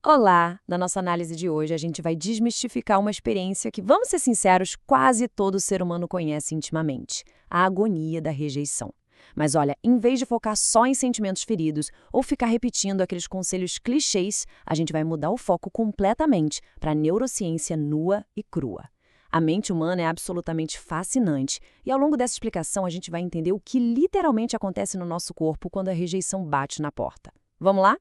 Olá! Na nossa análise de hoje, a gente vai desmistificar uma experiência que, vamos ser sinceros, quase todo ser humano conhece intimamente: a agonia da rejeição. Mas olha, em vez de focar só em sentimentos feridos ou ficar repetindo aqueles conselhos clichês, a gente vai mudar o foco completamente para a neurociência nua e crua. A mente humana é absolutamente fascinante e ao longo dessa explicação a gente vai entender o que literalmente acontece no nosso corpo quando a rejeição bate na porta. Vamos lá?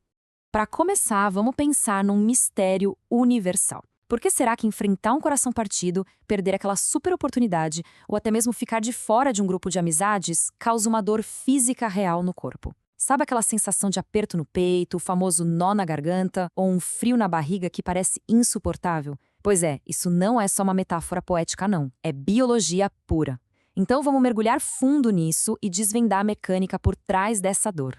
Para começar, vamos pensar num mistério universal. Por que será que enfrentar um coração partido, perder aquela super oportunidade ou até mesmo ficar de fora de um grupo de amizades causa uma dor física real no corpo? Sabe aquela sensação de aperto no peito, o famoso nó na garganta ou um frio na barriga que parece insuportável? Pois é, isso não é só uma metáfora poética, não. É biologia pura. Então vamos mergulhar fundo nisso e desvendar a mecânica por trás dessa dor.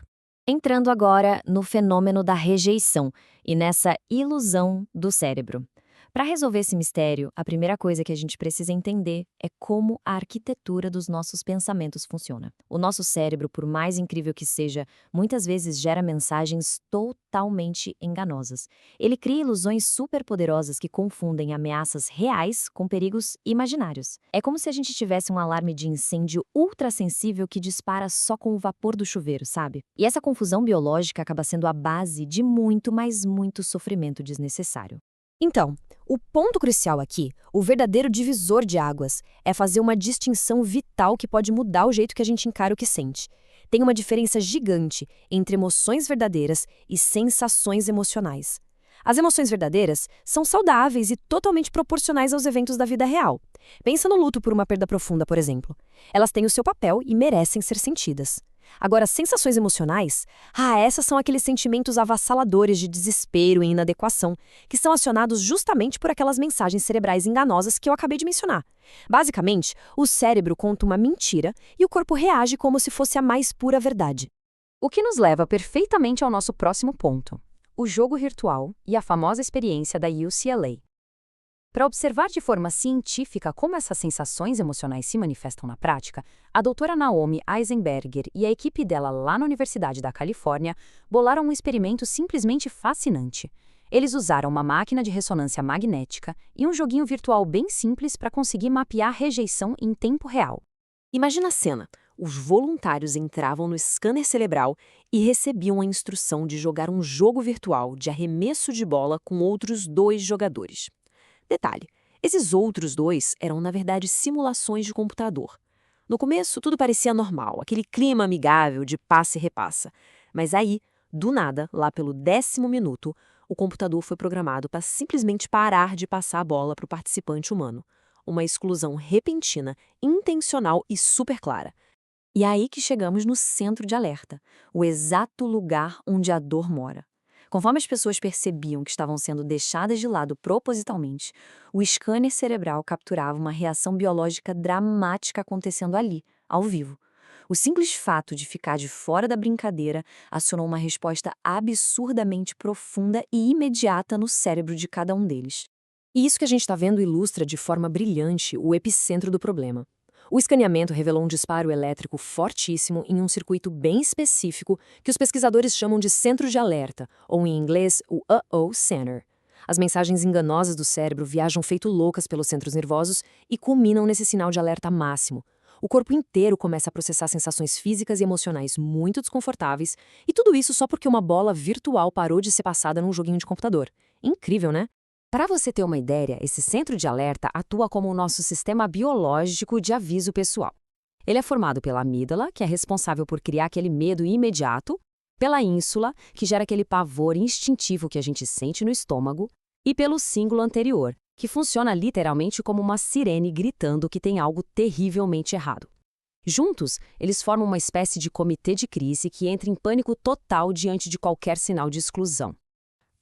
Entrando agora no fenômeno da rejeição e nessa ilusão do cérebro. Para resolver esse mistério, a primeira coisa que a gente precisa entender é como a arquitetura dos nossos pensamentos funciona. O nosso cérebro, por mais incrível que seja, muitas vezes gera mensagens totalmente enganosas. Ele cria ilusões superpoderosas que confundem ameaças reais com perigos imaginários. É como se a gente tivesse um alarme de incêndio ultrassensível que dispara só com o vapor do chuveiro, sabe? E essa confusão biológica acaba sendo a base de muito, mas muito sofrimento desnecessário. Então, o ponto crucial aqui, o verdadeiro divisor de águas, é fazer uma distinção vital que pode mudar o jeito que a gente encara o que sente. Tem uma diferença gigante entre emoções verdadeiras e sensações emocionais. As emoções verdadeiras são saudáveis e totalmente proporcionais aos eventos da vida real. Pensa no luto por uma perda profunda, por exemplo. Elas têm o seu papel e merecem ser sentidas. Agora, sensações emocionais, essas são aqueles sentimentos avassaladores de desespero e inadequação, que são acionados justamente por aquelas mensagens cerebrais enganosas que eu acabei de mencionar. Basicamente, o cérebro conta uma mentira e o corpo reage como se fosse a mais pura verdade. O que nos leva perfeitamente ao nosso próximo ponto: o jogo virtual e a famosa experiência da UCLA. Para observar de forma científica como essas sensações emocionais se manifestam na prática, a doutora Naomi Eisenberger e a equipe dela lá na Universidade da Califórnia bolaram um experimento simplesmente fascinante. Eles usaram uma máquina de ressonância magnética e um joguinho virtual bem simples para conseguir mapear a rejeição em tempo real. Imagina a cena: os voluntários entravam no scanner cerebral e recebiam a instrução de jogar um jogo virtual de arremesso de bola com outros 2 jogadores. Detalhe: esses outros 2 eram, na verdade, simulações de computador. No começo, tudo parecia normal, aquele clima amigável de passa e repassa. Mas aí, do nada, lá pelo 10º minuto, o computador foi programado para simplesmente parar de passar a bola para o participante humano. Uma exclusão repentina, intencional e super clara. E é aí que chegamos no centro de alerta, o exato lugar onde a dor mora. Conforme as pessoas percebiam que estavam sendo deixadas de lado propositalmente, o scanner cerebral capturava uma reação biológica dramática acontecendo ali, ao vivo. O simples fato de ficar de fora da brincadeira acionou uma resposta absurdamente profunda e imediata no cérebro de cada um deles. E isso que a gente está vendo ilustra de forma brilhante o epicentro do problema. O escaneamento revelou um disparo elétrico fortíssimo em um circuito bem específico que os pesquisadores chamam de centro de alerta, ou em inglês, o Uh-Oh Center. As mensagens enganosas do cérebro viajam feito loucas pelos centros nervosos e culminam nesse sinal de alerta máximo. O corpo inteiro começa a processar sensações físicas e emocionais muito desconfortáveis, e tudo isso só porque uma bola virtual parou de ser passada num joguinho de computador. Incrível, né? Para você ter uma ideia, esse centro de alerta atua como o nosso sistema biológico de aviso pessoal. Ele é formado pela amígdala, que é responsável por criar aquele medo imediato, pela ínsula, que gera aquele pavor instintivo que a gente sente no estômago, e pelo cíngulo anterior, que funciona literalmente como uma sirene gritando que tem algo terrivelmente errado. Juntos, eles formam uma espécie de comitê de crise que entra em pânico total diante de qualquer sinal de exclusão.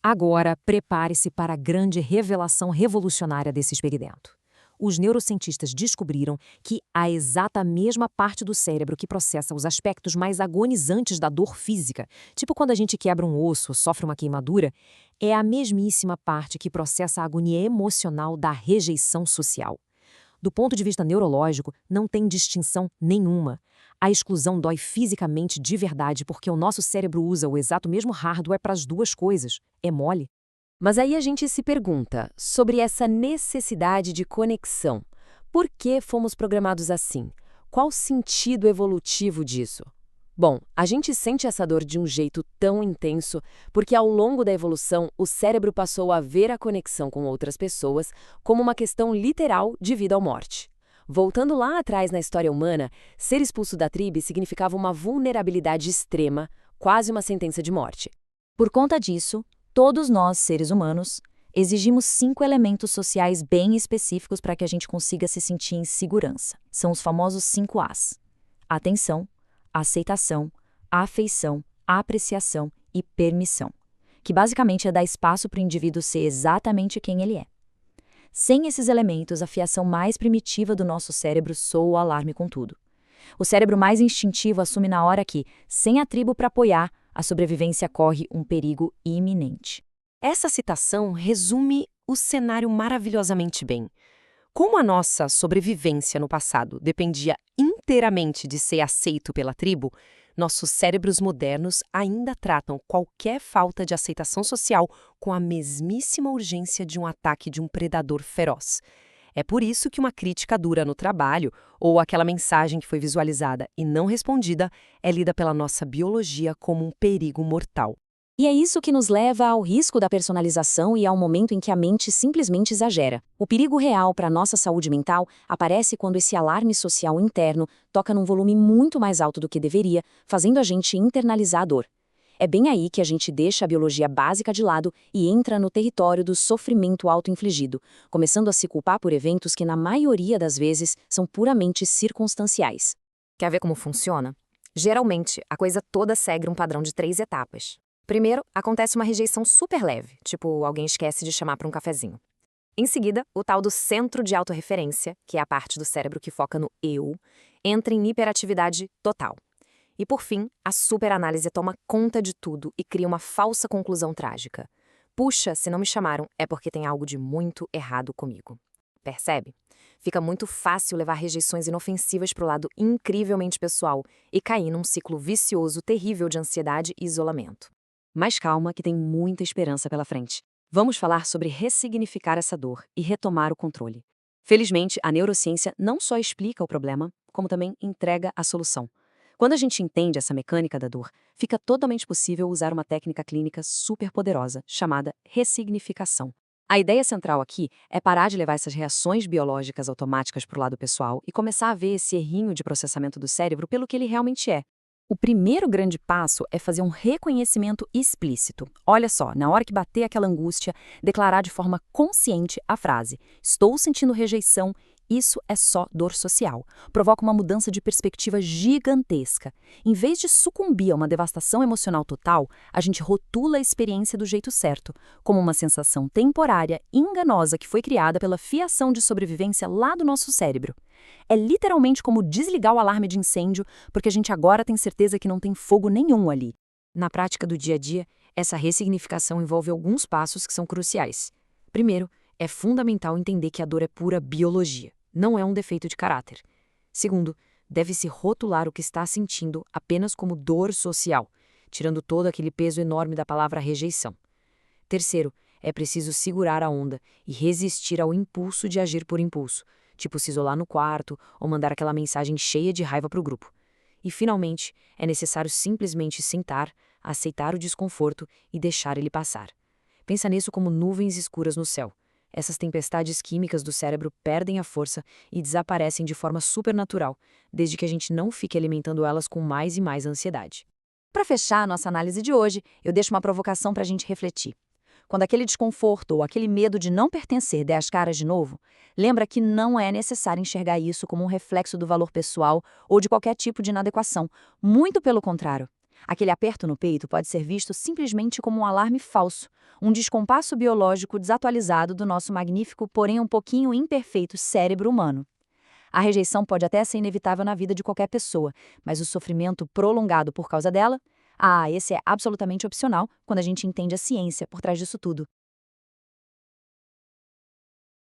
Agora, prepare-se para a grande revelação revolucionária desse experimento. Os neurocientistas descobriram que a exata mesma parte do cérebro que processa os aspectos mais agonizantes da dor física, tipo quando a gente quebra um osso ou sofre uma queimadura, é a mesmíssima parte que processa a agonia emocional da rejeição social. Do ponto de vista neurológico, não tem distinção nenhuma. A exclusão dói fisicamente de verdade porque o nosso cérebro usa o exato mesmo hardware para as duas coisas. É mole? Mas aí a gente se pergunta sobre essa necessidade de conexão. Por que fomos programados assim? Qual o sentido evolutivo disso? Bom, a gente sente essa dor de um jeito tão intenso porque ao longo da evolução o cérebro passou a ver a conexão com outras pessoas como uma questão literal de vida ou morte. Voltando lá atrás na história humana, ser expulso da tribo significava uma vulnerabilidade extrema, quase uma sentença de morte. Por conta disso, todos nós, seres humanos, exigimos 5 elementos sociais bem específicos para que a gente consiga se sentir em segurança. São os famosos 5 As: atenção, aceitação, afeição, apreciação e permissão, que basicamente é dar espaço para o indivíduo ser exatamente quem ele é. Sem esses elementos, a fiação mais primitiva do nosso cérebro soa o alarme com tudo. O cérebro mais instintivo assume na hora que, sem a tribo para apoiar, a sobrevivência corre um perigo iminente. Essa citação resume o cenário maravilhosamente bem. Como a nossa sobrevivência no passado dependia inteiramente de ser aceito pela tribo, nossos cérebros modernos ainda tratam qualquer falta de aceitação social com a mesmíssima urgência de um ataque de um predador feroz. É por isso que uma crítica dura no trabalho, ou aquela mensagem que foi visualizada e não respondida, é lida pela nossa biologia como um perigo mortal. E é isso que nos leva ao risco da personalização e ao momento em que a mente simplesmente exagera. O perigo real para a nossa saúde mental aparece quando esse alarme social interno toca num volume muito mais alto do que deveria, fazendo a gente internalizar a dor. É bem aí que a gente deixa a biologia básica de lado e entra no território do sofrimento auto-infligido, começando a se culpar por eventos que, na maioria das vezes, são puramente circunstanciais. Quer ver como funciona? Geralmente, a coisa toda segue um padrão de 3 etapas. Primeiro, acontece uma rejeição super leve, tipo alguém esquece de chamar para um cafezinho. Em seguida, o tal do centro de autorreferência, que é a parte do cérebro que foca no eu, entra em hiperatividade total. E por fim, a superanálise toma conta de tudo e cria uma falsa conclusão trágica. Puxa, se não me chamaram, é porque tem algo de muito errado comigo. Percebe? Fica muito fácil levar rejeições inofensivas para o lado incrivelmente pessoal e cair num ciclo vicioso terrível de ansiedade e isolamento. Mas calma, que tem muita esperança pela frente. Vamos falar sobre ressignificar essa dor e retomar o controle. Felizmente, a neurociência não só explica o problema, como também entrega a solução. Quando a gente entende essa mecânica da dor, fica totalmente possível usar uma técnica clínica super poderosa, chamada ressignificação. A ideia central aqui é parar de levar essas reações biológicas automáticas para o lado pessoal e começar a ver esse errinho de processamento do cérebro pelo que ele realmente é. O primeiro grande passo é fazer um reconhecimento explícito. Olha só, na hora que bater aquela angústia, declarar de forma consciente a frase: estou sentindo rejeição, isso é só dor social. Provoca uma mudança de perspectiva gigantesca. Em vez de sucumbir a uma devastação emocional total, a gente rotula a experiência do jeito certo, como uma sensação temporária e enganosa que foi criada pela fiação de sobrevivência lá do nosso cérebro. É literalmente como desligar o alarme de incêndio, porque a gente agora tem certeza que não tem fogo nenhum ali. Na prática do dia a dia, essa ressignificação envolve alguns passos que são cruciais. Primeiro, é fundamental entender que a dor é pura biologia, não é um defeito de caráter. Segundo, deve-se rotular o que está sentindo apenas como dor social, tirando todo aquele peso enorme da palavra rejeição. Terceiro, é preciso segurar a onda e resistir ao impulso de agir por impulso, tipo se isolar no quarto ou mandar aquela mensagem cheia de raiva para o grupo. E, finalmente, é necessário simplesmente sentar, aceitar o desconforto e deixar ele passar. Pensa nisso como nuvens escuras no céu. Essas tempestades químicas do cérebro perdem a força e desaparecem de forma supernatural, desde que a gente não fique alimentando elas com mais e mais ansiedade. Para fechar a nossa análise de hoje, eu deixo uma provocação para a gente refletir. Quando aquele desconforto ou aquele medo de não pertencer der as caras de novo, lembra que não é necessário enxergar isso como um reflexo do valor pessoal ou de qualquer tipo de inadequação. Muito pelo contrário. Aquele aperto no peito pode ser visto simplesmente como um alarme falso, um descompasso biológico desatualizado do nosso magnífico, porém um pouquinho imperfeito cérebro humano. A rejeição pode até ser inevitável na vida de qualquer pessoa, mas o sofrimento prolongado por causa dela, esse é absolutamente opcional quando a gente entende a ciência por trás disso tudo.